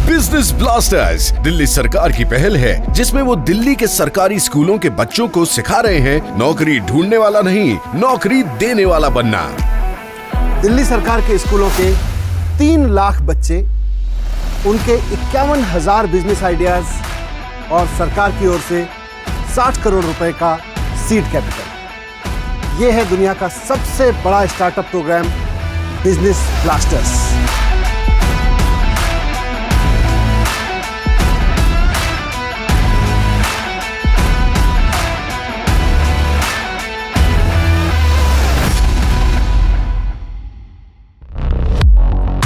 Business blasters Delhi सरकार की पहल है, जिसमें वो दिल्ली के सरकारी स्कूलों के बच्चों को सिखा रहे हैं नौकरी ढूंढने वाला नहीं, नौकरी देने वाला बनना। दिल्ली सरकार के स्कूलों के 3 लाख बच्चे, उनके 51,000 बिजनेस आइडियाज और सरकार की ओर से 60 करोड़ रुपए का सीड कैपिटल। ये है दुनिया का सबसे बड़ा startup program business blasters.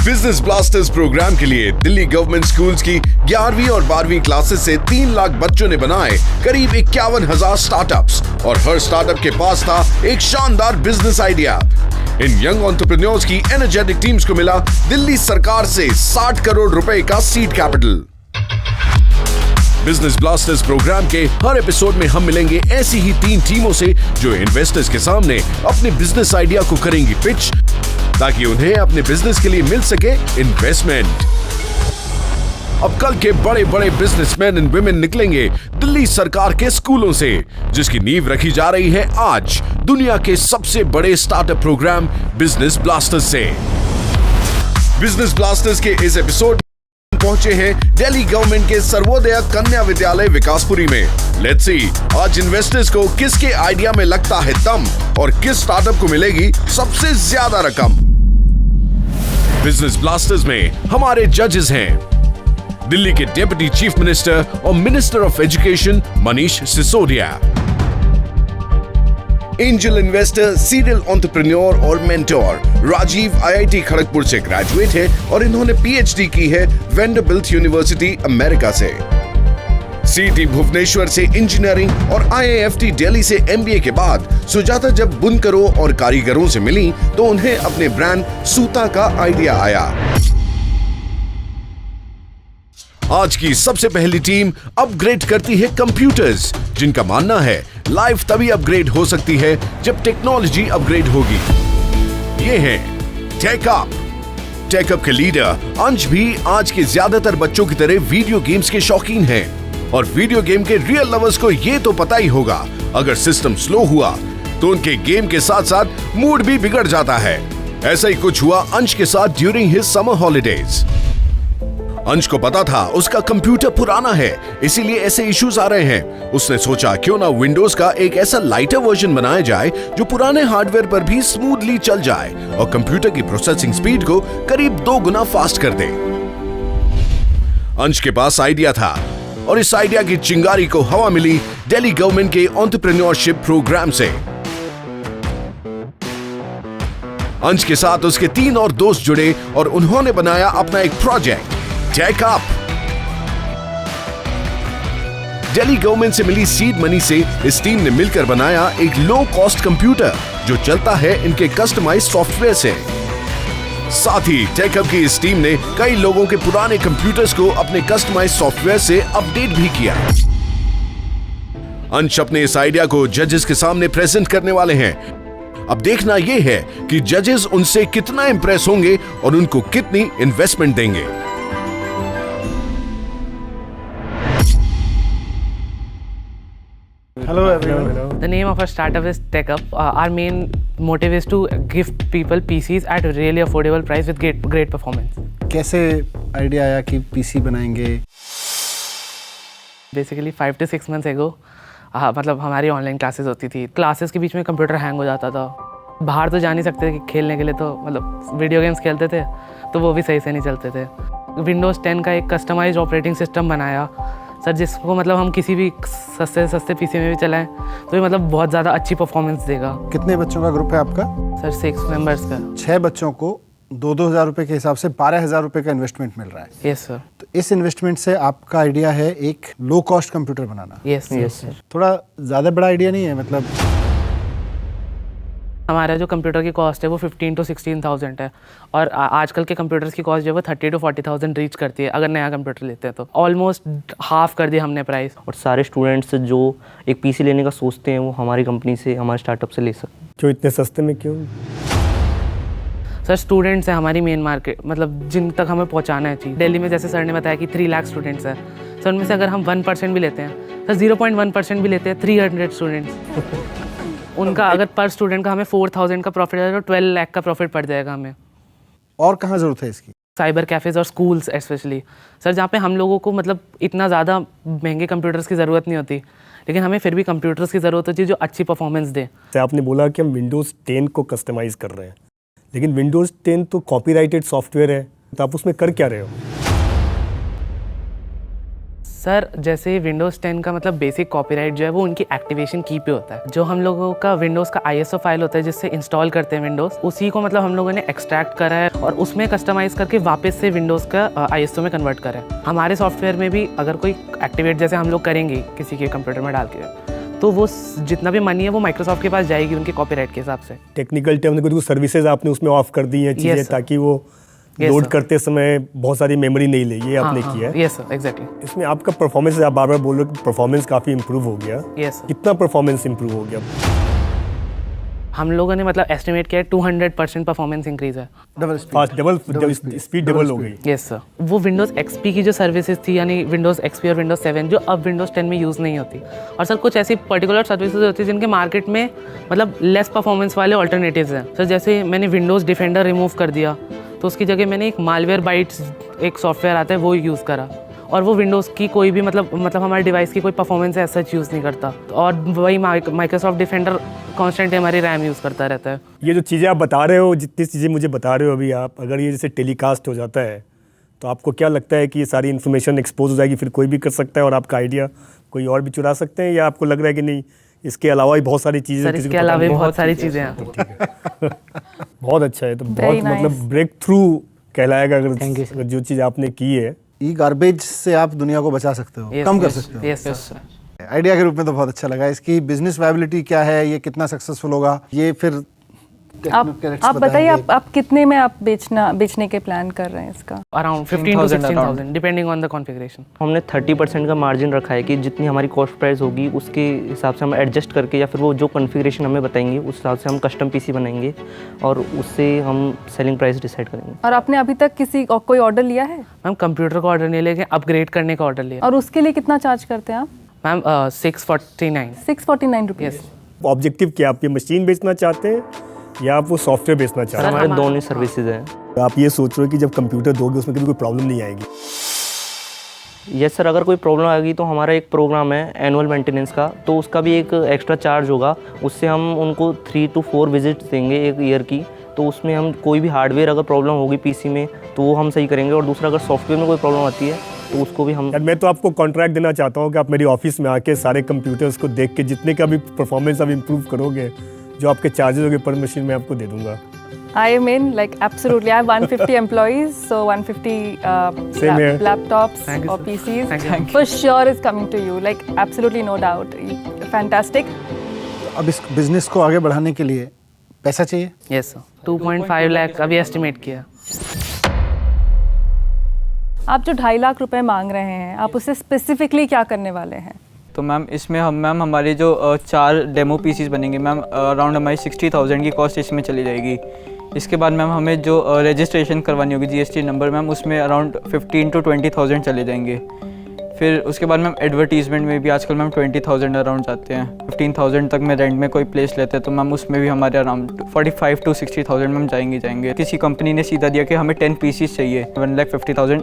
Business blasters program के लिए दिल्ली गवर्नमेंट स्कूल्स की 11वीं और 12वीं क्लासेस से 3 लाख बच्चों ने बनाए करीब 51,000 स्टार्टअप्स और हर स्टार्टअप के पास था एक शानदार बिजनेस आइडिया। इन यंग एंटरप्रेन्योर्स की एनर्जेटिक टीम्स को मिला दिल्ली सरकार से 60 करोड़ रुपए का seed capital. Business blasters program के हर एपिसोड में हम मिलेंगे ऐसी ही 3 टीमों से जो इन्वेस्टर्स के सामने अपने बिजनेस आइडिया को करेंगी पिच, ताकि उन्हें अपने बिजनेस के लिए मिल सके इन्वेस्टमेंट। अब कल के बड़े बड़े बिजनेसमैन एंड वुमेन निकलेंगे दिल्ली सरकार के स्कूलों से, जिसकी नींव रखी जा रही है आज दुनिया के सबसे बड़े स्टार्टअप प्रोग्राम बिजनेस ब्लास्टर्स से। बिजनेस ब्लास्टर्स के इस एपिसोड पहुंचे हैं दिल्ली गवर्नमेंट के सर्वोदय कन्या विद्यालय विकासपुरी में। लेट्स सी आज इन्वेस्टर्स को किसके आइडिया में लगता है दम और किस स्टार्टअप को मिलेगी सबसे ज्यादा रकम। बिजनेस ब्लास्टर्स में हमारे जजेस हैं दिल्ली के डिप्टी चीफ मिनिस्टर और minister of education Manish Sisodia, angel investor, serial entrepreneur और मेंटोर राजीव आईआईटी खड़गपुर से ग्रेजुएट है और इन्होंने पीएचडी की है वेंडरबिल्ट यूनिवर्सिटी अमेरिका से। सीटी भुवनेश्वर से इंजीनियरिंग और आईआईएफटी दिल्ली से एमबीए के बाद सुजाता जब बुनकरों और कारीगरों से मिली तो उन्हें अपने ब्रांड सूता का आइडिया आया। आज की सबसे पहली टीम अपग्रेड करती है कंप्यूटर्स, जिनका मानना है लाइफ तभी अपग्रेड हो सकती है जब टेक्नोलॉजी अपग्रेड होगी। ये है टेकअप। टेकअप के लीडर अंश भी आज के ज्यादातर बच्चों की तरह वीडियो गेम्स के शौकीन हैं और वीडियो गेम के रियल लवर्स को ये तो पता ही होगा अगर सिस्टम स्लो हुआ तो उनके गेम के साथ साथ मूड भी बिगड़ जाता है। ऐसा ही कुछ हुआ अंश के साथ ड्यूरिंग हिज समर हॉलिडेज। अंश को पता था उसका कंप्यूटर पुराना है, इसीलिए ऐसे इश्यूज आ रहे हैं। उसने सोचा क्यों ना विंडोज का एक ऐसा लाइटर वर्जन बनाया जाए जो पुराने हार्डवेयर पर भी स्मूथली चल जाए और कंप्यूटर की प्रोसेसिंग स्पीड को करीब 2 गुना फास्ट कर दे। अंश के पास आइडिया था और इस आइडिया की चिंगारी को हवा मिली दिल्ली गवर्नमेंट के एंटरप्रेन्योरशिप प्रोग्राम से। अंश के साथ उसके 3 और दोस्त जुड़े और उन्होंने बनाया अपना एक प्रोजेक्ट टेकअप। दिल्ली गवर्नमेंट से मिली सीड मनी से इस टीम ने मिलकर बनाया एक लो कॉस्ट कंप्यूटर जो चलता है इनके कस्टमाइज्ड सॉफ्टवेयर से। साथ ही टेकअप की इस टीम ने कई लोगों के पुराने कंप्यूटर्स को अपने कस्टमाइज्ड सॉफ्टवेयर से अपडेट भी किया। अंश अपने इस आइडिया को जजेस के सामने प्रेजेंट करने वाले हैं। अब देखना यह है कि जजेस उनसे कितना इंप्रेस होंगे और उनको कितनी इन्वेस्टमेंट देंगे। Hello everyone. The name of our startup is TechUp. Our main motive is to give people PCs at a really affordable price with great performance. कैसे आइडिया आया कि पीसी बनाएंगे? Basically 5 to 6 months ago, मतलब हमारी online classes होती थी। Classes के बीच में कंप्यूटर हैंग हो जाता था। बाहर तो जा नहीं सकते थे खेलने के लिए, तो मतलब वीडियो गेम्स खेलते थे तो वो भी सही से नहीं चलते थे। विंडोज़ 10 का एक कस्टमाइज्ड ऑपरेटिंग सिस्टम बनाया सर, जिसको मतलब हम किसी भी सस्ते पीसी में भी चलाएं तो ये मतलब बहुत ज़्यादा अच्छी परफॉर्मेंस देगा। कितने बच्चों का ग्रुप है आपका? सर 6 मेंबर्स का। 6 बच्चों को 2-2 हज़ार रुपए के हिसाब से 12,000 रुपए का इन्वेस्टमेंट मिल रहा है। Yes sir. तो इस इन्वेस्टमेंट से आपका आइडिया है एक लो कॉस्ट कंप्यूटर बनाना। Yes sir. थोड़ा ज़्यादा बड़ा आइडिया नहीं है? मतलब हमारा जो कंप्यूटर की कॉस्ट है वो 15 to 16,000 है और आजकल के कंप्यूटर्स की कॉस्ट जो है वो 30 to 40,000 रीच करती है अगर नया कंप्यूटर लेते हैं तो। ऑलमोस्ट हाफ कर दिया हमने प्राइस। और सारे स्टूडेंट्स जो एक पीसी लेने का सोचते हैं वो हमारी कंपनी से, हमारे स्टार्टअप से ले सकते हैं। क्यों इतने सस्ते में क्यों? सर स्टूडेंट्स हैं हमारी मेन मार्केट, मतलब जिन तक हमें पहुंचाना है चीज़। दिल्ली में जैसे सर ने बताया कि 3 लाख स्टूडेंट्स हैं सर, उनमें से अगर हम 1% भी लेते हैं सर, 0.1% भी लेते हैं, 300 स्टूडेंट्स उनका अगर पर स्टूडेंट का हमें 4000 का प्रॉफिट है तो 12 लाख का प्रॉफिट पड़ जाएगा हमें। और कहाँ ज़रूरत है इसकी? साइबर कैफ़ेज़ और स्कूल्स स्पेशली सर, जहाँ पे हम लोगों को मतलब इतना ज़्यादा महंगे कंप्यूटर्स की ज़रूरत नहीं होती, लेकिन हमें फिर भी कंप्यूटर्स की ज़रूरत होती है जो अच्छी परफॉर्मेंस दे। आपने बोला कि हम विंडोज़ 10 को कस्टमाइज़ कर रहे हैं, लेकिन विंडोज़ 10 तो कॉपीराइटेड सॉफ्टवेयर है, तो आप उसमें कर क्या रहे हो? सर जैसे विंडोज़ 10 का मतलब बेसिक कॉपीराइट जो है वो उनकी एक्टिवेशन की पे होता है। जो हम लोगों का विंडोज़ का ISO फाइल होता है जिससे इंस्टॉल करते हैं विंडोज़, उसी को मतलब हम लोगों ने एक्सट्रैक्ट करा है और उसमें कस्टमाइज़ करके वापस से विंडोज़ का ISO में कन्वर्ट करा है। हमारे सॉफ्टवेयर में भी अगर कोई एक्टिवेट जैसे हम लोग करेंगे किसी के कंप्यूटर में डाल के, तो वो जितना भी मनी है वो माइक्रोसॉफ्ट के पास जाएगी उनके कॉपीराइट के हिसाब से। टेक्निकल टर्म में कुछ सर्विसेज आपने उसमें ऑफ कर दी हैं चीज़ें, ताकि वो लोड करते समय बहुत सारी मेमोरी नहीं ले, ये आपने किया है? Yes sir, exactly. इसमें आपका परफॉर्मेंस, आप बार बार बोल रहे हो कि परफॉर्मेंस काफ़ी इंप्रूव हो गया। यस, कितना परफॉर्मेंस इंप्रूव हो गया? हम लोगों ने मतलब एस्टिमेट किया 200% परफॉर्मेंस इंक्रीज है। डबल स्पीड डबल हो गई। यस सर, वो विंडोज़ XP की जो सर्विसेज थी यानी विंडोज़ XP और विंडोज़ 7 जो अब विंडोज़ 10 में यूज़ नहीं होती, और सर कुछ ऐसी पर्टिकुलर सर्विसेज होती है जिनके मार्केट में मतलब लेस परफॉर्मेंस वाले ऑल्टरनेटिव्स हैं। सर जैसे मैंने विंडोज़ डिफेंडर रिमूव कर दिया तो उसकी जगह मैंने एक मालवेयर बाइट्स एक सॉफ्टवेयर आता है वो यूज़ करा, और वो विंडोज़ की कोई भी मतलब हमारे डिवाइस की कोई परफॉर्मेंस ऐसा यूज़ नहीं करता, और वही माइक्रोसॉफ्ट डिफेंडर कॉन्स्टेंट हमारी रैम यूज़ करता रहता है। ये जो चीज़ें आप बता रहे हो, जितनी चीज़ें मुझे बता रहे हो अभी आप, अगर ये जैसे टेलीकास्ट हो जाता है तो आपको क्या लगता है कि ये सारी इन्फॉर्मेशन एक्सपोज हो जाएगी, फिर कोई भी कर सकता है और आपका आइडिया कोई और भी चुरा सकते हैं, या आपको लग रहा है कि नहीं इसके अलावा भी बहुत सारी चीज़ें? सर इसके अलावा भी बहुत सारी चीज़ें हैं। बहुत अच्छा है, तो बहुत मतलब ब्रेक थ्रू कहलाएगा अगर जो चीज़ आपने की है। ई गार्बेज से आप दुनिया को बचा सकते हो, कम कर सकते हो। यस सर, आइडिया के रूप में तो बहुत अच्छा लगा। इसकी बिजनेस वायबिलिटी क्या है, ये कितना सक्सेसफुल होगा, ये फिर आप बताइए, आप कितने में आप बेचने के प्लान कर रहे हैं इसका? Around 15 to 16,000 depending on the configuration. हमने 30% का मार्जिन रखा है कि जितनी हमारी कॉस्ट प्राइस होगी उसके हिसाब से हम एडजस्ट करके, या फिर वो जो कॉन्फ़िगरेशन हमें बताएंगे उस हिसाब से हम कस्टम पीसी बनाएंगे और उससे हम सेलिंग प्राइस डिसाइड करेंगे। और आपने अभी तक कोई ऑर्डर लिया है? मैम कंप्यूटर का ऑर्डर नहीं लेके अपग्रेड करने का ऑर्डर लिया। और उसके लिए कितना चार्ज करते हैं आप? Ma'am 649 rupees. ऑब्जेक्टिव क्या, आप ये मशीन बेचना चाहते हैं या आप वो सॉफ्टवेयर बेचना चाहते हैं? हमारे दोनों सर्विसेज हैं। आप ये सोच रहे हो कि जब कंप्यूटर दोगे उसमें कभी कोई प्रॉब्लम नहीं आएगी? यस सर, अगर कोई प्रॉब्लम आएगी तो हमारा एक प्रोग्राम है एनुअल मेंटेनेंस का, तो उसका भी एक एक्स्ट्रा चार्ज होगा। उससे हम उनको 3 to 4 विजिट देंगे एक ईयर की, तो उसमें हम कोई भी हार्डवेयर अगर प्रॉब्लम होगी पीसी में तो वो हम सही करेंगे, और दूसरा अगर सॉफ्टवेयर में कोई प्रॉब्लम आती है तो उसको भी हम। यार मैं तो आपको कॉन्ट्रैक्ट देना चाहता हूँ कि आप मेरी ऑफिस में आके सारे कंप्यूटर्स को देख के जितने का भी परफॉर्मेंस आप इम्प्रूव करोगे, जो आपके चार्जेस होंगे पर मशीन में आपको दे दूंगा। I mean, like absolutely. I have 150 employees, so 150 Same here. laptops Thank you, or sir. PCs. Thank you. For sure is coming to you. Like absolutely no doubt. Fantastic. अब इस business को आगे बढ़ाने के लिए पैसा चाहिए। यस सर, 2.5 लाख अभी एस्टिमेट किया। आप जो 2.5 लाख रुपए मांग रहे हैं, आप उससे स्पेसिफिकली क्या करने वाले हैं? तो मैम इसमें मैम हमारी जो 4 डेमो पीसीज बनेंगे मैम, अराउंड हमारी 60,000 की कॉस्ट इसमें चली जाएगी। इसके बाद मैम हमें जो रजिस्ट्रेशन करवानी होगी GST नंबर मैम, उसमें अराउंड 15 to 20,000 चले जाएंगे। फिर उसके बाद मैम एडवर्टीजमेंट में भी आजकल मैम 20,000 अराउंड जाते हैं। 15,000 तक में रेंट में कोई प्लेस लेते हैं तो मैम उसमें भी हमारे अराउंड 45 to 60,000 मैम जाएंगे। किसी कंपनी ने सीधा दिया कि हमें 10 पीसीज चाहिए, 1,50,000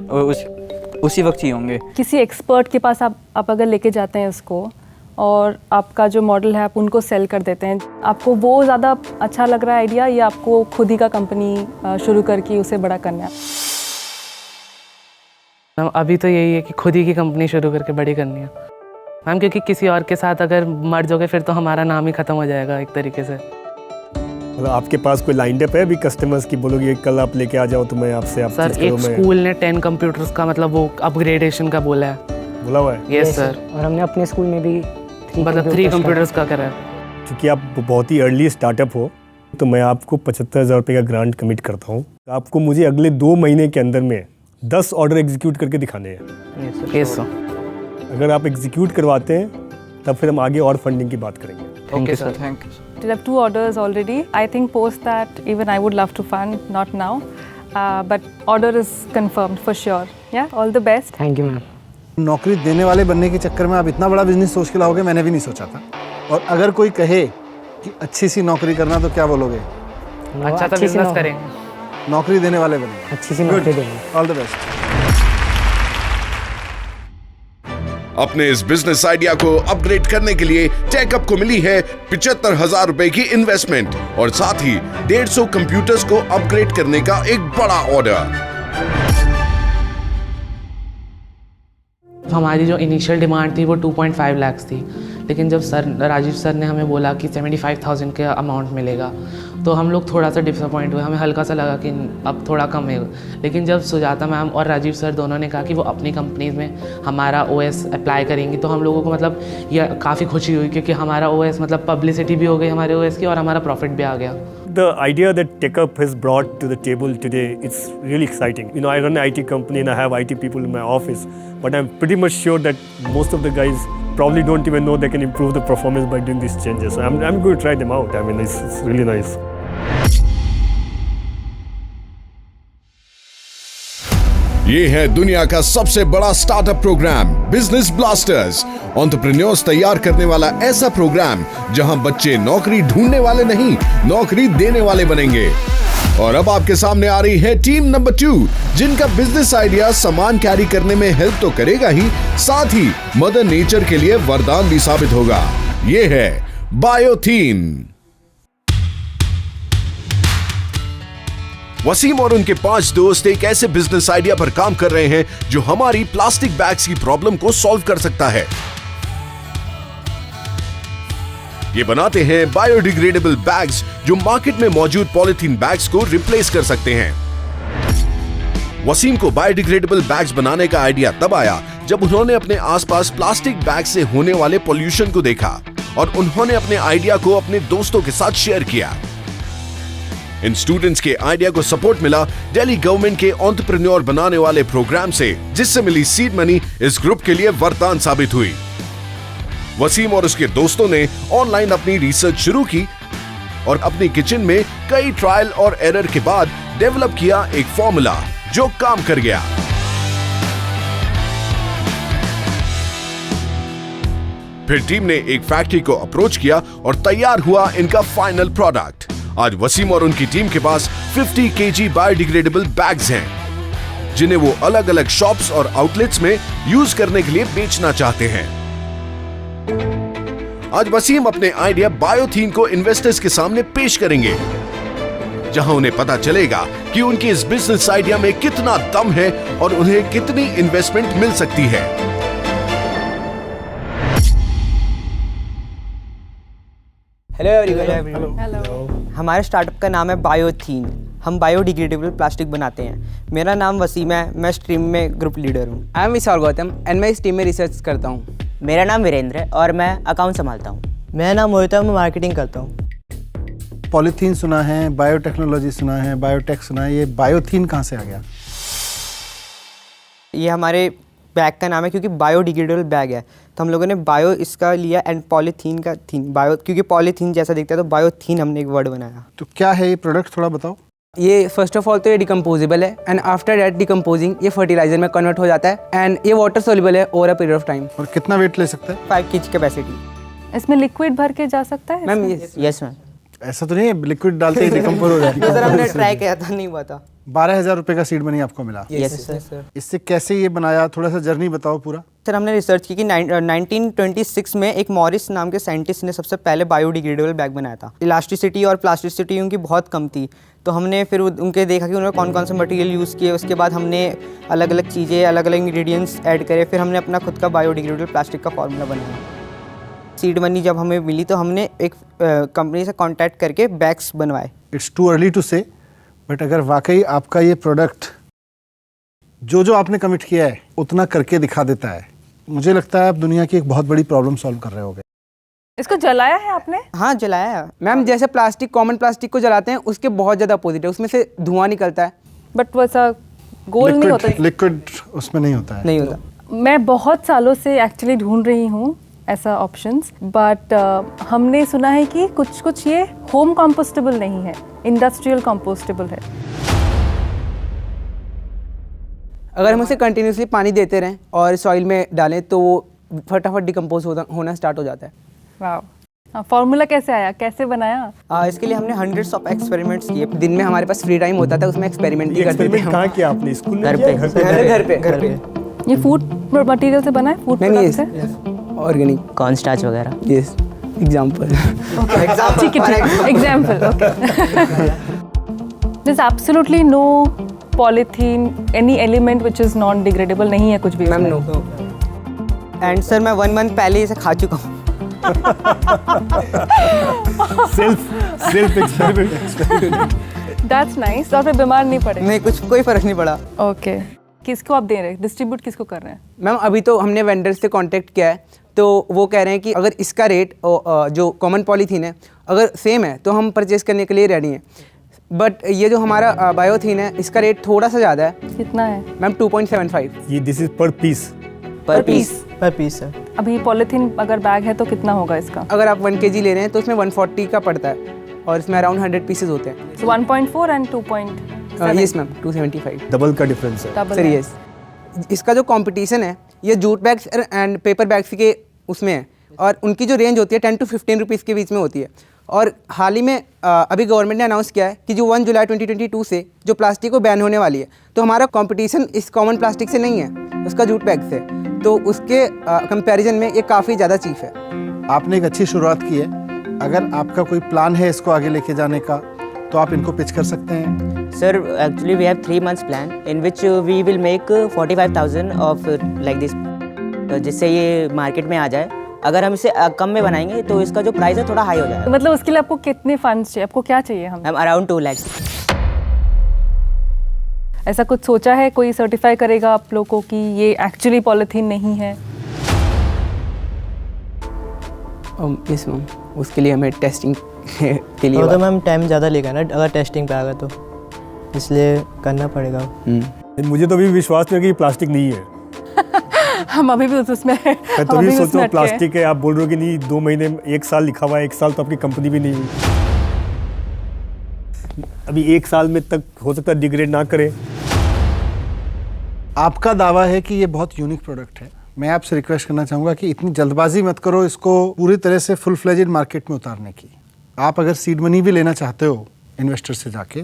उसी वक्त चाहिए होंगे। किसी एक्सपर्ट के पास आप अगर लेके जाते हैं उसको, और आपका जो मॉडल है आप उनको सेल कर देते हैं, आपको वो ज़्यादा अच्छा लग रहा है आइडिया, या आपको खुद ही का कंपनी शुरू करके उसे बड़ा करना है? मैम अभी तो यही है कि खुद ही की कंपनी शुरू करके बड़ी करनी है मैम, क्योंकि किसी और के साथ अगर मर्ज हो गए फिर तो हमारा नाम ही ख़त्म हो जाएगा एक तरीके से। मतलब आपके पास कोई लाइन अप है अभी कस्टमर्स की, बोलोगे कल आप लेके आ जाओ तो मैं आपसे आप सर एक स्कूल ने 10 कंप्यूटर्स का मतलब वो अपग्रेडेशन का बोला है। बोला हुआ है? यस सर, और हमने अपने स्कूल में भी मतलब 3 कंप्यूटर्स का करा है। क्योंकि आप बहुत ही अर्ली स्टार्टअप हो तो मैं आपको 75,000 रुपये का ग्रांट कमिट करता हूँ। आपको मुझे अगले 2 महीने के अंदर में 10 ऑर्डर एग्जीक्यूट करके दिखाने हैं। यस सर, अगर आप एग्जीक्यूट करवाते हैं तब फिर हम आगे और फंडिंग की बात करेंगे। Okay sir, thank you. still have 2 orders already. I think post that even I would love to fund, not now. But order is confirmed for sure. Yeah, all the best. Thank you ma'am. नौकरी देने वाले बनने के चक्कर में आप इतना बड़ा बिजनेस सोच के लाओगे, मैंने भी नहीं सोचा था। और अगर कोई कहे कि अच्छी सी नौकरी करना तो क्या बोलोगे? अच्छा तो बिजनेस करेंगे। नौकरी देने वाले बनेंगे। अच्छी सी नौकरी देंगे। All the best. अपने इस बिजनेस आइडिया को अपग्रेड करने के लिए टेकअप को मिली है 75,000 रुपए की इन्वेस्टमेंट और साथ ही 150 कंप्यूटर्स को अपग्रेड करने का एक बड़ा ऑर्डर। हमारी जो इनिशियल डिमांड थी वो 2.5 लाख थी, लेकिन जब राजीव सर ने हमें बोला कि 75,000 का अमाउंट मिलेगा तो हम लोग थोड़ा सा डिसअपॉइंट हुए। हमें हल्का सा लगा कि अब थोड़ा कम है, लेकिन जब सुजाता मैम और राजीव सर दोनों ने कहा कि वो अपनी कंपनीज में हमारा ओएस अप्लाई करेंगी तो हम लोगों को मतलब यह काफ़ी खुशी हुई, क्योंकि हमारा ओएस मतलब पब्लिसिटी भी हो गई हमारे ओएस की और हमारा प्रॉफिट भी आ गया। The idea that TechUp has brought to the table today, it's really exciting. You know, I run an IT company and I have IT people in my office, but I'm pretty much sure that most of the guys probably don't even know they can improve the performance by doing these changes. So I'm going to try them out. I mean, it's really nice. ये है दुनिया का सबसे बड़ा startup program business blasters. Entrepreneurs तैयार करने वाला ऐसा प्रोग्राम जहां बच्चे नौकरी ढूंढने वाले नहीं, नौकरी देने वाले बनेंगे। और अब आपके सामने आ रही है टीम नंबर 2, जिनका बिजनेस आइडिया सामान कैरी करने में हेल्प तो करेगा ही, साथ ही मदर नेचर के लिए वरदान भी साबित होगा। ये है बायोथीन। वसीम और उनके 5 दोस्त एक ऐसे बिजनेस आइडिया पर काम कर रहे हैं जो हमारी प्लास्टिक बैग्स की प्रॉब्लम को सॉल्व कर सकता है। ये बनाते हैं बायोडिग्रेडेबल बैग्स जो मार्केट में मौजूद पॉलिथीन बैग्स को रिप्लेस कर सकते हैं। वसीम को बायोडिग्रेडेबल बैग्स बनाने का आइडिया तब आया जब उन्होंने अपने आसपास प्लास्टिक बैग से होने वाले पॉल्यूशन को देखा और उन्होंने अपने आइडिया को अपने दोस्तों के साथ शेयर किया। इन स्टूडेंट्स के आइडिया को सपोर्ट मिला दिल्ली गवर्नमेंट के एंटरप्रेन्योर बनाने वाले प्रोग्राम से, जिससे मिली सीड मनी इस ग्रुप के लिए वरदान साबित हुई। वसीम और उसके दोस्तों ने ऑनलाइन अपनी रिसर्च शुरू की और अपनी किचन में कई ट्रायल और एरर के बाद डेवलप किया एक फॉर्मूला जो काम कर गया। फिर टीम ने एक फैक्ट्री को अप्रोच किया और तैयार हुआ इनका फाइनल प्रोडक्ट। आज वसीम और उनकी टीम के पास 50 kg बायोडिग्रेडेबल बैग्स हैं, जिन्हें वो अलग अलग शॉप्स और आउटलेट्स में यूज करने के लिए बेचना चाहते हैं। आज वसीम अपने आइडिया बायोथीन को इन्वेस्टर्स के सामने पेश करेंगे, जहां उन्हें पता चलेगा कि उनके इस बिजनेस आइडिया में कितना दम है और उन्हें कितनी इन्वेस्टमेंट मिल सकती है। Hello everyone. हेलो। हमारे स्टार्टअप का नाम है बायोथीन। हम बायोडिग्रेडेबल प्लास्टिक बनाते हैं। मेरा नाम वसीम है, मैं इस टीम में ग्रुप लीडर हूँ। I am Vishal Gautam and मैं इस टीम में रिसर्च करता हूँ। मेरा नाम वीरेंद्र है और मैं अकाउंट संभालता हूँ। मेरा नाम मोहित है, मैं मार्केटिंग करता हूँ। पॉलीथीन सुना है, बायोटेक्नोलॉजी सुना है, बायोटेक सुना है, ये बायोथीन कहाँ से आ गया? ये हमारे बैग का नाम है क्योंकि बायोडिग्रेडेबल बैग है, तो हम लोगों ने बायो इसका लिया एंड पॉलीथीन का थीन, बायो क्योंकि पॉलीथीन जैसा दिखता है तो बायोथीन हमने एक वर्ड बनाया। तो क्या है ये प्रोडक्ट, थोड़ा बताओ। ये फर्स्ट ऑफ ऑल तो ये डिकम्पोजेबल है एंड आफ्टर दैट डिकम्पोजिंग ये फर्टिलाइजर में कन्वर्ट हो जाता है एंड ये वाटर सोल्यूबल है over a period of time. और कितना वेट ले सकता है? 5 kg कैपेसिटी। इसमें लिक्विड भर के जा सकता है? Ma'am yes ma'am. ऐसा तो नहीं है लिक्विड डालते ही डिकम्पोज हो जाती है? सर हमने ट्राई किया था, नहीं हुआ था। 12,000 रुपए का सीड मनी आपको मिला। Yes sir. इससे कैसे ये बनाया, थोड़ा सा जर्नी बताओ पूरा। सर हमने रिसर्च की कि 1926 में एक मॉरिस नाम के साइंटिस्ट ने सबसे पहले बायोडिग्रेडेबल बैग बनाया था। इलास्टिसिटी और प्लास्टिसिटी उनकी बहुत कम थी, तो हमने फिर उनके देखा कि उन्होंने कौन कौन से मटेरियल यूज़ किए। उसके बाद हमने अलग अलग चीज़ें, अलग अलग इंग्रेडिएंट्स ऐड करे, फिर हमने अपना खुद का बायोडिग्रेडेबल प्लास्टिक का फॉर्मूला बनाया। सीड मनी जब हमें मिली तो हमने एक कंपनी से कांटेक्ट करके बैग्स बनवाए। इट्स टू अर्ली टू से, बट अगर वाकई आपका ये प्रोडक्ट जो आपने कमिट किया है उतना करके दिखा देता है, मुझे लगता है आप दुनिया की एक बहुत बड़ी प्रॉब्लम सॉल्व कर रहे होगे। इसको जलाया है आपने? हाँ जलाया है मैम। जैसे प्लास्टिक, कॉमन प्लास्टिक को जलाते हैं उसके बहुत ज़्यादा अपोजिट है, उसमें से धुआं निकलता है बट वैसा गोल नहीं होता। लिक्विड उसमें नहीं होता है। नहीं होता। मैं बहुत सालों से एक्चुअली ढूंढ रही हूँ ऐसा ऑप्शंस, बट हमने सुना है कि कुछ कुछ ये होम कंपोस्टेबल नहीं है, इंडस्ट्रियल कंपोस्टेबल है। अगर हम उसे कंटिन्यूसली पानी देते रहें और सॉइल में डालें तो वो फटाफट डिकम्पोज होना स्टार्ट हो जाता है। वाह, फॉर्मूला कैसे आया, कैसे बनाया? इसके लिए हमने हंड्रेड्स ऑफ एक्सपेरिमेंट्स किए। दिन में हमारे पास फ्री टाइम होता था, उसमें एक्सपेरिमेंट भी करते थे। एक्सपेरिमेंट कहाँ किया आपने, स्कूल में घर किया? पे। घर पे ये फूड मटेरियल से बना है, फूड नहीं, प्रोडक्ट से? ऑर्गेनिक। कॉर्न स्टार्च वगैरह। Yes, example. ठीक है, example. Okay. There's absolutely no polythene, any element which is non-degradable नहीं है कुछ भी मैम इसमें। नो। एंड सर मैं 1 मंथ पहले इसे खा चुका हूँ। Self experiment. That's nice। और फिर बीमार नहीं पड़े? नहीं, कोई फर्क नहीं पड़ा। ओके। किसको आप दे रहे हैं, डिस्ट्रीब्यूट किसको कर रहे हैं? मैम अभी तो हमने वेंडर से कांटेक्ट किया है, तो वो कह रहे हैं कि अगर इसका रेट जो कॉमन पॉलीथीन है अगर सेम है तो हम परचेज करने के लिए रेडी हैं। बट ये जो हमारा बायोथीन है इसका रेट थोड़ा सा ज़्यादा है। कितना है? मैम 2.75। ये दिस इज पर पीस। पर पीस सर। अभी पॉलीथीन अगर बैग है तो कितना होगा इसका? अगर आप 1 kg ले रहे हैं तो उसमें 140 का पड़ता है और इसमें अराउंड 100 पीसेज होते हैं। So 1.4 and 2.7। Yes ma'am, 275। Double का डिफरेंस है। Double सर है। यस, इसका जो कंपटीशन है ये jute bags and paper bags के उसमें है और उनकी जो रेंज होती है 10 to 15 रुपीज़ के बीच में होती है। और हाल ही में अभी गवर्नमेंट ने अनाउंस किया है कि जो 1 जुलाई 2022 से जो प्लास्टिक को बैन होने वाली है, तो हमारा कंपटीशन इस कॉमन प्लास्टिक से नहीं है, उसका जूट बैग से। तो उसके कंपैरिजन में ये काफ़ी ज़्यादा चीप है। आपने एक अच्छी शुरुआत की है। अगर आपका कोई प्लान है इसको आगे लेके जाने का तो आप इनको पिच कर सकते हैं। Sir actually we have 3 months plan in which we will make 45,000 of like this, जिससे ये मार्केट में आ जाए। अगर हम इसे कम में बनाएंगे तो इसका जो प्राइस है थोड़ा हाई हो जाएगा। मतलब उसके लिए आपको कितने फंड्स चाहिए, आपको क्या चाहिए? हम अराउंड 2 lakhs। ऐसा कुछ सोचा है, कोई सर्टिफाई करेगा आप लोगों को कि ये एक्चुअली पॉलीथीन नहीं है? यस मैम, उसके लिए हमें टेस्टिंग के लिए तो मैम टाइम ज़्यादा लेगा ना अगर टेस्टिंग पे आ गया, तो इसलिए करना पड़ेगा। मुझे तो अभी विश्वास नहीं है कि प्लास्टिक नहीं है। हम अभी भी उसमें मैं तो भी सोचता हूँ प्लास्टिक है, आप बोल रहे हो कि नहीं 2 महीने 1 साल लिखा हुआ है, 1 साल तो आपकी कंपनी भी नहीं हुई। अभी 1 साल में तक हो सकता है डिग्रेड ना करे। आपका दावा है कि ये बहुत यूनिक प्रोडक्ट है। मैं आपसे रिक्वेस्ट करना चाहूँगा कि इतनी जल्दबाजी मत करो इसको पूरी तरह से फुल फ्लेजेड मार्केट में उतारने की। आप अगर सीड मनी भी लेना चाहते हो इन्वेस्टर से जाके,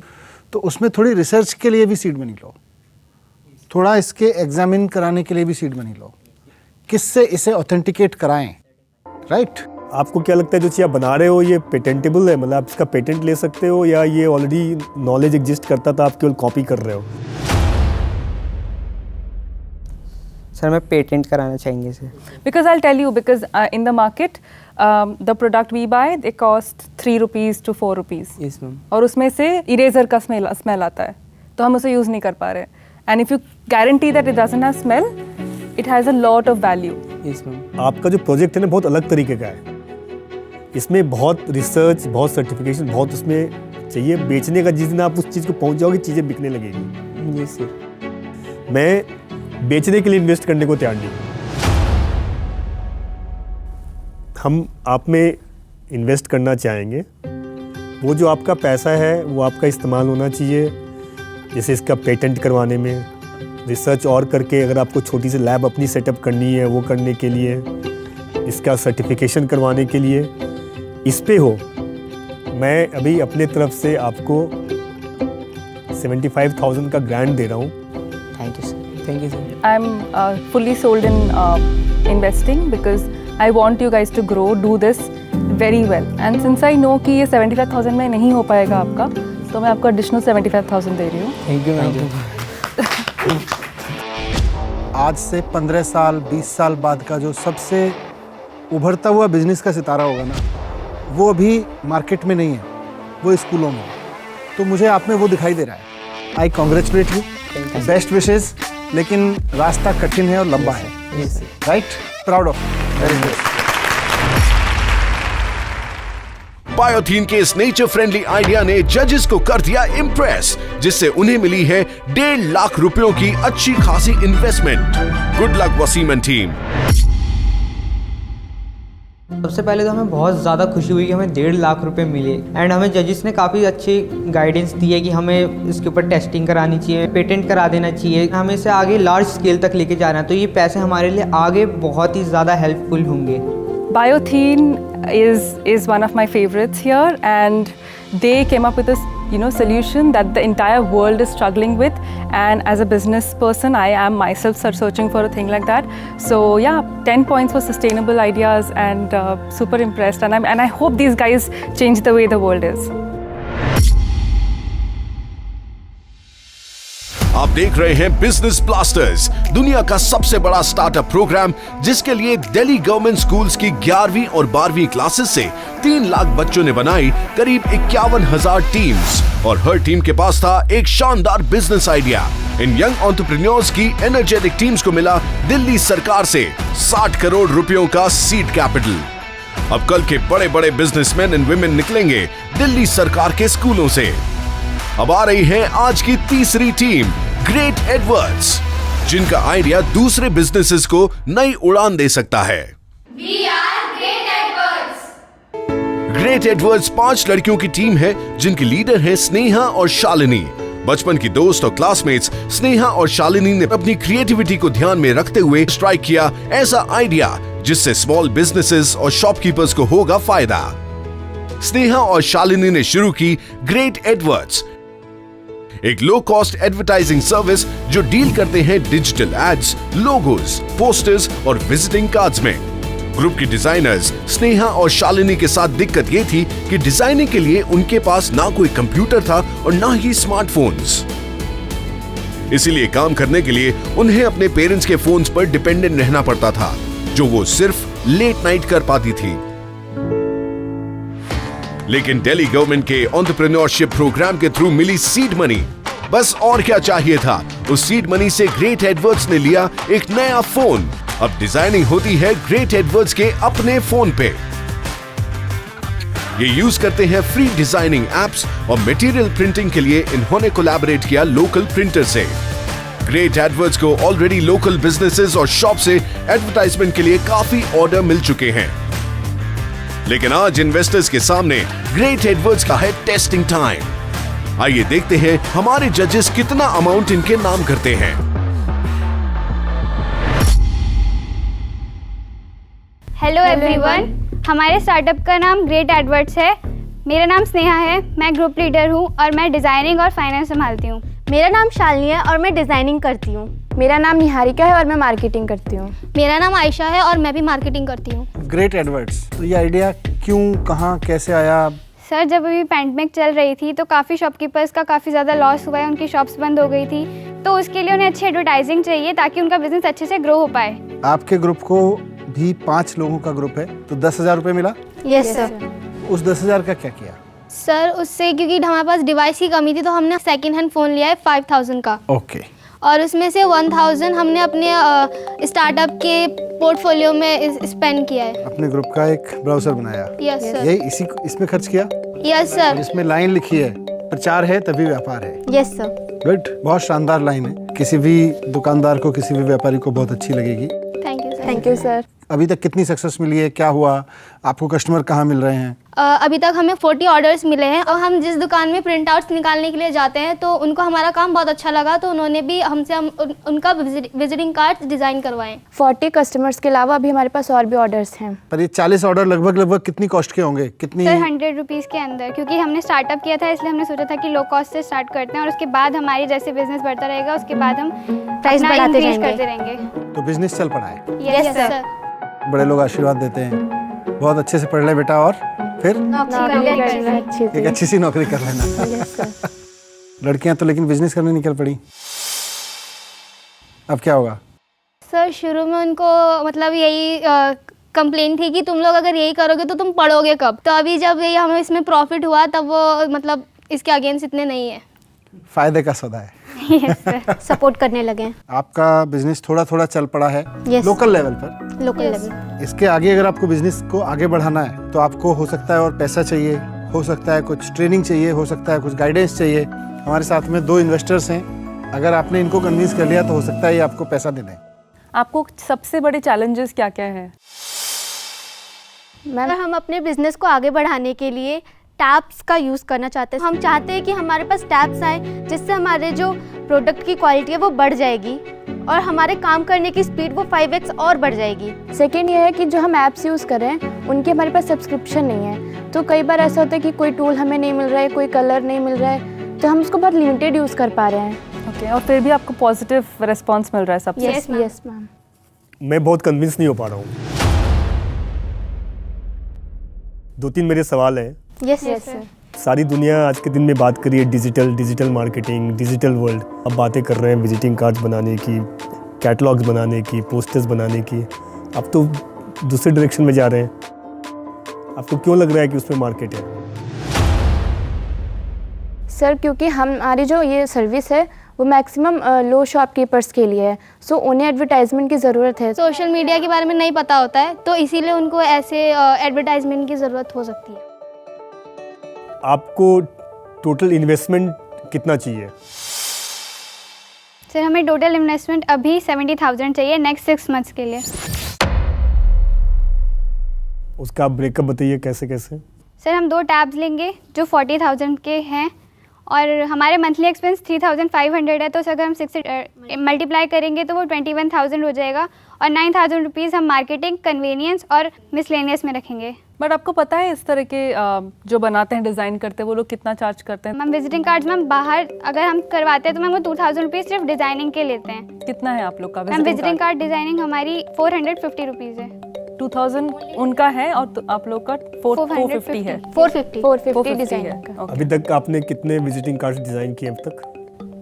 तो उसमें थोड़ी रिसर्च के लिए भी सीड मनी लो, थोड़ा इसके एग्जामिन कराने के लिए भी सीड मनी लो, किससे इसे ऑथेंटिकेट कराएं, राइट? आपको क्या लगता है जो चीज़ आप बना रहे हो ये पेटेंटेबल है, मतलब आप इसका पेटेंट ले सकते हो, या ये ऑलरेडी नॉलेज एग्जिस्ट करता था, आप केवल कॉपी कर रहे हो? सर मैं पेटेंट कराना चाहेंगे sir. Because I'll tell you, because in the market, the product we buy, they cost 3 rupees to 4 rupees। Yes ma'am. और उसमें से इरेजर का स्मेल आता है, तो हम उसे यूज़ नहीं कर पा रहे। And if you guarantee that it doesn't have smell, it has a lot of value. Yes ma'am. आपका जो प्रोजेक्ट है ना बहुत अलग तरीके का है, इसमें बहुत रिसर्च, बहुत सर्टिफिकेशन, बहुत उसमें चाहिए। बेचने का जिस दिन आप उस चीज़ को पहुंच जाओगे चीज़ें बिकने लगेगी। Yes sir. मैं बेचने के लिए इन्वेस्ट करने को तैयार नहीं हूँ। हम आप में इन्वेस्ट करना चाहेंगे, वो जो आपका पैसा है वो आपका इस्तेमाल होना चाहिए, जैसे इसका पेटेंट करवाने में, रिसर्च और करके अगर आपको छोटी सी लैब अपनी सेटअप करनी है वो करने के लिए, इसका सर्टिफिकेशन करवाने के लिए, इस पे हो। मैं अभी अपने तरफ से आपको 75,000 का ग्रांट दे रहा हूँ। Thank you sir. Thank you sir. I'm fully sold in investing because I want you guys to grow, do this very well. And since I know कि ये 75,000 में नहीं हो पाएगा आपका, तो मैं आपको additional 75,000 दे रही हूँ। Thank you ma'am. आज से 15 साल 20 साल बाद का जो सबसे उभरता हुआ बिजनेस का सितारा होगा ना, वो अभी मार्केट में नहीं है, वो स्कूलों में है। तो मुझे आप में वो दिखाई दे रहा है। I congratulate you, best wishes. लेकिन रास्ता कठिन है और लंबा है, right? Proud of. Very good. बायोथीन के इस नेचर फ्रेंडली आइडिया ने जजेस को कर दिया इम्प्रेस, जिससे उन्हें मिली है 1.5 लाख रुपयों की अच्छी खासी investment. Good luck Wasim and team. सबसे पहले तो हमें बहुत ज़्यादा खुशी हुई कि हमें 1.5 लाख रुपए मिले एंड हमें जजेस ने काफ़ी अच्छी गाइडेंस दी है कि हमें इसके ऊपर टेस्टिंग करानी चाहिए, पेटेंट करा देना चाहिए, हमें इसे आगे लार्ज स्केल तक लेके जाना है। तो ये पैसे हमारे लिए आगे बहुत ही ज़्यादा हेल्पफुल होंगे। Biothene is one of my favorites here, and they came up with this solution that the entire world is struggling with, and as a business person I am myself searching for a thing like that. So yeah, 10 points for sustainable ideas, and super impressed, and I hope these guys change the way the world is. आप देख रहे हैं business blasters, दुनिया का सबसे बड़ा startup programme, जिसके लिए दिल्ली गवर्नमेंट स्कूल्स की 11वीं और 12वीं क्लासेस से 3 लाख बच्चों ने बनाई करीब 51,000 टीम्स, और हर टीम के पास था एक शानदार बिजनेस आइडिया। इन यंग एंटरप्रेन्योर्स की एनर्जेटिक टीम्स को मिला दिल्ली सरकार से 60 करोड़ रुपयों का सीड कैपिटल। अब कल के बड़े बड़े बिजनेसमैन एंड वुमेन निकलेंगे दिल्ली सरकार के स्कूलों से। अब आ रही है आज की तीसरी टीम, ग्रेट एडवर्ड्स, जिनका आइडिया दूसरे बिजनेसेस को नई उड़ान दे सकता है। ग्रेट एडवर्ड्स 5 लड़कियों की टीम है, जिनकी लीडर है स्नेहा और शालिनी। बचपन की दोस्त और क्लासमेट्स स्नेहा और शालिनी ने अपनी क्रिएटिविटी को ध्यान में रखते हुए स्ट्राइक किया ऐसा आइडिया जिससे स्मॉल बिजनेसेस और शॉपकीपर्स को होगा फायदा। स्नेहा और शालिनी ने शुरू की ग्रेट एडवर्ड्स, एक लो कॉस्ट एडवर्टाइजिंग सर्विस जो डील करते हैं डिजिटल एड्स, लोगोज, पोस्टर्स और विजिटिंग कार्ड्स में। ग्रुप की डिजाइनर्स स्नेहा और शालिनी के साथ दिक्कत ये थी कि डिजाइनिंग के लिए उनके पास ना कोई कंप्यूटर था और ना ही स्मार्टफोन्स। इसीलिए काम करने के लिए उन्हें अपने पेरेंट्स के फोन्स पर डिपेंडेंट रहना पड़ता था, जो वो सिर्फ लेट नाइट कर पाती थी। लेकिन दिल्ली गवर्नमेंट के एंटरप्रेन्योरशिप प्रोग्राम के थ्रू मिली सीड मनी, बस और क्या चाहिए था। उस सीड मनी से ग्रेट एडवर्ड्स ने लिया एक नया फोन। अब डिजाइनिंग होती है ग्रेट एडवर्ड्स के अपने फोन पे। ये यूज करते हैं फ्री डिजाइनिंग एप्स, और मटेरियल प्रिंटिंग के लिए इन्होंने कोलैबोरेट किया लोकल प्रिंटर से। ग्रेट एडवर्ड्स को ऑलरेडी लोकल बिजनेसेस और शॉप से एडवर्टाइजमेंट के लिए काफी ऑर्डर मिल चुके हैं। लेकिन आज इन्वेस्टर्स के सामने ग्रेट एडवर्ड्स का है टेस्टिंग टाइम। आइए देखते हैं हमारे जजेस कितना अमाउंट इनके नाम करते हैं। हेलो एवरीवन, हमारे स्टार्टअप का नाम ग्रेट एडवर्ड्स है। मेरा नाम स्नेहा है, मैं ग्रुप लीडर हूँ और मैं डिज़ाइनिंग और फाइनेंस संभालती हूँ। मेरा नाम शालिनी है और मैं डिज़ाइनिंग करती हूँ। मेरा नाम निहारिका है और मैं मार्केटिंग करती हूँ। मेरा नाम आयशा है और मैं भी मार्केटिंग करती हूँ। ग्रेट एडवर्ड्स, तो ये आइडिया क्यों, कहाँ, कैसे आया? सर, जब अभी पैंडमिक चल रही थी तो काफ़ी शॉपकीपर्स का काफ़ी ज़्यादा लॉस हुआ है, उनकी शॉप्स बंद हो गई थी, तो उसके लिए उन्हें अच्छी एडवर्टाइजिंग चाहिए ताकि उनका बिजनेस अच्छे से ग्रो हो पाए। आपके ग्रुप को भी 5 लोगों का ग्रुप है, तो 10,000 रुपये मिला? Yes sir. उस 10,000 का क्या किया? सर, उससे क्योंकि हमारे पास डिवाइस की कमी थी तो हमने सेकेंड हैंड फ़ोन लिया है 5,000 का। ओके। और उसमें से 1,000 हमने अपने स्टार्टअप के पोर्टफोलियो में स्पेंड किया है। अपने ग्रुप का एक ब्राउजर बनाया? Yes sir. यही इसमें खर्च किया? Yes sir. इसमें लाइन लिखी है, प्रचार है तभी व्यापार है। Yes sir. गुड, बहुत शानदार लाइन है, किसी भी दुकानदार को, किसी भी व्यापारी को बहुत अच्छी लगेगी। Thank you sir. Thank you sir. अभी तक कितनी सक्सेस मिली है, क्या हुआ, आपको कस्टमर कहाँ मिल रहे हैं? अभी तक हमें 40 ऑर्डर्स मिले हैं और हम जिस दुकान में प्रिंट आउट्स निकालने के लिए जाते हैं तो उनको हमारा काम बहुत अच्छा लगा, तो उन्होंने भी हमसे उनका विजिटिंग कार्ड डिज़ाइन करवाएं। 40 कस्टमर्स के अलावा अभी हमारे पास और भी ऑर्डर्स हैं। पर ये 40 ऑर्डर लगभग कितनी कॉस्ट के होंगे? कितनी? सर, 100 रुपीज़ के अंदर, क्योंकि हमने स्टार्टअप किया था इसलिए हमने सोचा था कि लो कॉस्ट से स्टार्ट करते हैं और उसके बाद हमारी जैसे बिजनेस बढ़ता रहेगा उसके बाद हम प्राइस बढ़ाते करते रहेंगे। तो बिजनेस चल पड़ा है? Yes sir. बड़े लोग आशीर्वाद देते हैं, बहुत अच्छे से पढ़ ले बेटा, और फिर एक अच्छी सी नौकरी कर लेना। लड़कियां तो लेकिन बिजनेस करने निकल पड़ी, अब क्या होगा? सर, शुरू में उनको मतलब यही कंप्लेन थी कि तुम लोग अगर यही करोगे तो तुम पढ़ोगे कब। तो अभी जब ये हमें इसमें प्रॉफिट हुआ तब वो मतलब इसके अगेंस्ट इतने नहीं है। फायदे का सौदा है। Yes sir. सपोर्ट करने लगे। आपका बिजनेस थोड़ा थोड़ा चल पड़ा है लोकल लेवल पर। Local level. इसके आगे अगर आपको बिजनेस को आगे बढ़ाना है तो आपको हो सकता है और पैसा चाहिए, हो सकता है कुछ ट्रेनिंग चाहिए, हो सकता है कुछ गाइडेंस चाहिए। हमारे साथ में 2 इन्वेस्टर्स हैं, अगर आपने इनको कन्विंस कर लिया तो हो सकता है ये आपको पैसा दे दें। आपको सबसे बड़े चैलेंजेस क्या क्या है? मैम हम अपने बिजनेस को आगे बढ़ाने के लिए टैब्स का यूज़ करना चाहते हैं। हम चाहते हैं कि हमारे पास टैब्स आए जिससे हमारे जो प्रोडक्ट की क्वालिटी है वो बढ़ जाएगी और हमारे काम करने की स्पीड वो 5x और बढ़ जाएगी। सेकेंड ये है कि जो हम ऐप्स यूज़ कर रहे हैं उनके हमारे पास सब्सक्रिप्शन नहीं है, तो कई बार ऐसा होता है कि कोई टूल हमें नहीं मिल रहा है, कोई कलर नहीं मिल रहा है, तो हम उसको बहुत लिमिटेड यूज़ कर पा रहे हैं। ओके, और फिर भी आपको पॉजिटिव रिस्पॉन्स मिल रहा है सबसे? Yes ma'am. मैं बहुत कन्विंस नहीं हो पा रहा हूँ। 2-3 मेरे सवाल हैं। Yes sir. सारी दुनिया आज के दिन में बात कर रही है डिजिटल मार्केटिंग, डिजिटल वर्ल्ड। अब बातें कर रहे हैं विजिटिंग कार्ड्स बनाने की, कैटलॉग्स बनाने की, पोस्टर्स बनाने की। अब तो दूसरे डायरेक्शन में जा रहे हैं। आपको क्यों लग रहा है कि उसमें मार्केट है? सर क्योंकि हमारी जो ये सर्विस है वो मैक्सिमम लो शॉपकीपर्स के लिए है, सो उन्हें एडवर्टाइजमेंट की ज़रूरत है। सोशल मीडिया के बारे में नहीं पता होता है तो इसीलिए उनको ऐसे एडवर्टाइजमेंट की ज़रूरत हो सकती है। आपको टोटल इन्वेस्टमेंट कितना चाहिए? सर हमें टोटल इन्वेस्टमेंट अभी 70,000 चाहिए नेक्स्ट 6 मंथ्स के लिए। उसका आप ब्रेकअप बताइए कैसे कैसे? सर हम 2 टैब्स लेंगे जो 40,000 के हैं और हमारे मंथली एक्सपेंस 3,500 है, तो अगर हम 6 से मल्टीप्लाई करेंगे तो वो 21,000 हो जाएगा और 9,000 रुपीज़ हम मार्केटिंग, कन्वीनियंस और मिसलेनियस में रखेंगे। बट आपको पता है इस तरह के जो बनाते हैं, डिज़ाइन करते हैं, वो लोग कितना चार्ज करते हैं? मैम विजिटिंग कार्ड्स मैम बाहर अगर हम करवाते हैं तो मैम वो 2,000 रुपीज़ सिर्फ डिज़ाइनिंग के लेते हैं। कितना है आप लोग का मैम विजिटिंग कार्ड डिज़ाइनिंग हमारी 450 रुपीज़ है। 2000 उनका है और तो आप लोग का 450 है। 450 डिज़ाइन है। अभी तक आपने कितने विजिटिंग कार्ड्स डिज़ाइन किए अब तक?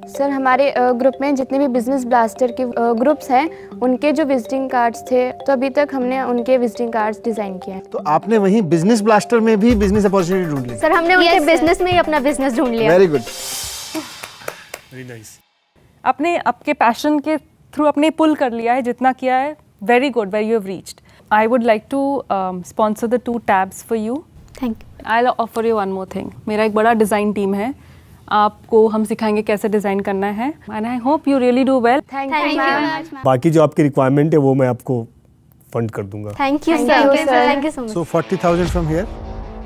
सर हमारे ग्रुप में जितने भी बिजनेस ब्लास्टर के ग्रुप्स हैं उनके जो विजिटिंग कार्ड्स थे तो अभी तक हमने उनके विजिटिंग कार्ड्स डिज़ाइन किए हैं। तो आपने वहीं बिजनेस ब्लास्टर में भी बिजनेस अपॉर्चुनिटी ढूंढ ली? सर हमने उनके बिजनेस में ही अपना बिजनेस ढूंढ लिया। Very good, very nice. आपने आपके पैशन के थ्रू अपने पुल कर लिया है, जितना किया है very good, where you have reached. I would like to sponsor the 2 tabs for you. Thank you. I offer you one more thing. मेरा एक बड़ा डिज़ाइन टीम है, आपको हम सिखाएंगे कैसे डिज़ाइन करना है and I hope you really do well. Thank you ma'am. बाकी जो आपकी रिक्वायरमेंट है वो मैं आपको फंड कर दूंगा। Thank you sir. Thank you so much. So 40,000 from here,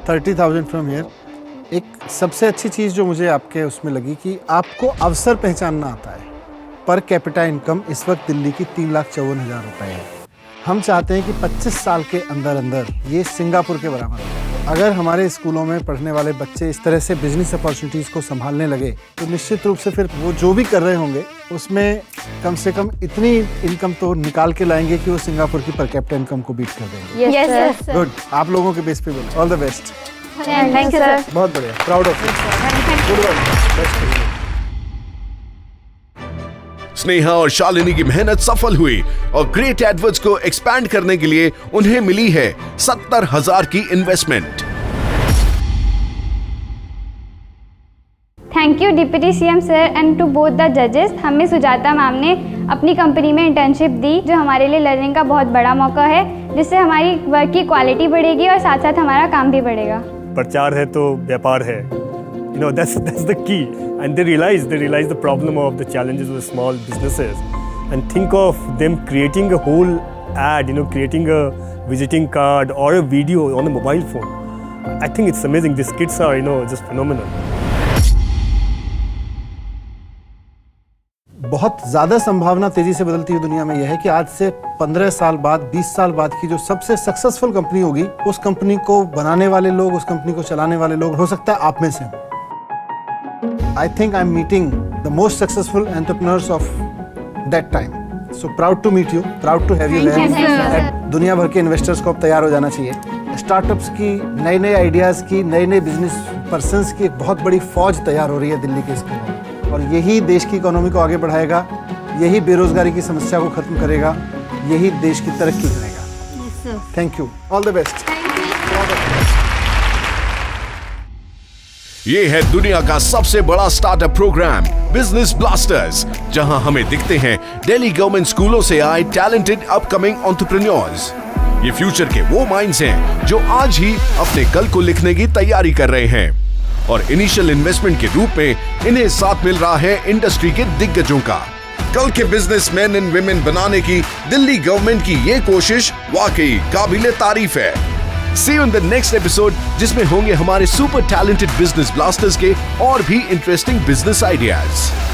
30,000 from here. एक सबसे अच्छी चीज़ जो मुझे आपके उसमें लगी कि आपको अवसर पहचानना आता है। पर कैपिटा इनकम इस वक्त दिल्ली की 3,54,000 रुपये है। हम चाहते हैं कि 25 साल के अंदर अंदर ये सिंगापुर के बराबर हो। अगर हमारे स्कूलों में पढ़ने वाले बच्चे इस तरह से बिजनेस अपॉर्चुनिटीज़ को संभालने लगे तो निश्चित रूप से फिर वो जो भी कर रहे होंगे उसमें कम से कम इतनी इनकम तो निकाल के लाएंगे कि वो सिंगापुर की पर कैपिटा इनकम को बीट कर देंगे। Yes sir. गुड, आप लोगों के बेस पे बोलो। All the best. Thank you sir. बहुत बढ़िया, proud of you. Good work. Sneha और शालिनी की मेहनत सफल हुई और ग्रेट एडवर्ड्स को एक्सपैंड करने के लिए उन्हें मिली है 70,000 की investment. Thank you deputy CM sir and to both the जजेस। हमें सुजाता मैम ने अपनी कंपनी में इंटर्नशिप दी जो हमारे लिए लर्निंग का बहुत बड़ा मौका है, जिससे हमारी वर्क की क्वालिटी बढ़ेगी और साथ साथ हमारा काम भी बढ़ेगा। प्रचार है तो व्यापार है, you know, that's the key. And they realize the problem of the challenges of small businesses and think of them creating a whole ad, creating a visiting card or a video on a mobile phone. I think it's amazing. These kids are, just phenomenal. बहुत ज़्यादा संभावना तेज़ी से बदलती हुई दुनिया में यह है कि आज से 15 साल बाद, 20 साल बाद की जो सबसे सक्सेसफुल कंपनी होगी, उस कंपनी को बनाने वाले लोग, उस कंपनी को चलाने वाले लोग हो सकता है आप में से हो। I think I'm meeting the most successful entrepreneurs of that time. So proud to meet you, proud to have you there. दुनिया भर के इन्वेस्टर्स को अब तैयार हो जाना चाहिए। स्टार्टअप्स की, नए नए आइडियाज़ की, नए नए बिजनेस पर्सन्स की एक बहुत बड़ी फौज तैयार हो रही है दिल्ली के स्कूलों में, और यही देश की इकोनॉमी को आगे बढ़ाएगा, यही बेरोजगारी की समस्या को खत्म करेगा, यही देश की तरक्की करेगा। Thank you, all the best. ये है दुनिया का सबसे बड़ा स्टार्टअप प्रोग्राम बिजनेस ब्लास्टर्स, जहां हमें दिखते हैं दिल्ली गवर्नमेंट स्कूलों से आए टैलेंटेड अपकमिंग एंटरप्रेन्योर्स। ये फ्यूचर के वो माइंड्स हैं जो आज ही अपने कल को लिखने की तैयारी कर रहे हैं और इनिशियल इन्वेस्टमेंट के रूप में इन्हें साथ मिल रहा है इंडस्ट्री के दिग्गजों का। कल के बिजनेसमैन एंड विमेन बनाने की दिल्ली गवर्नमेंट की ये कोशिश वाकई काबिले तारीफ है। See you in the next episode, जिसमें होंगे हमारे सुपर टैलेंटेड बिजनेस ब्लास्टर्स के और भी इंटरेस्टिंग बिजनेस आइडियाज।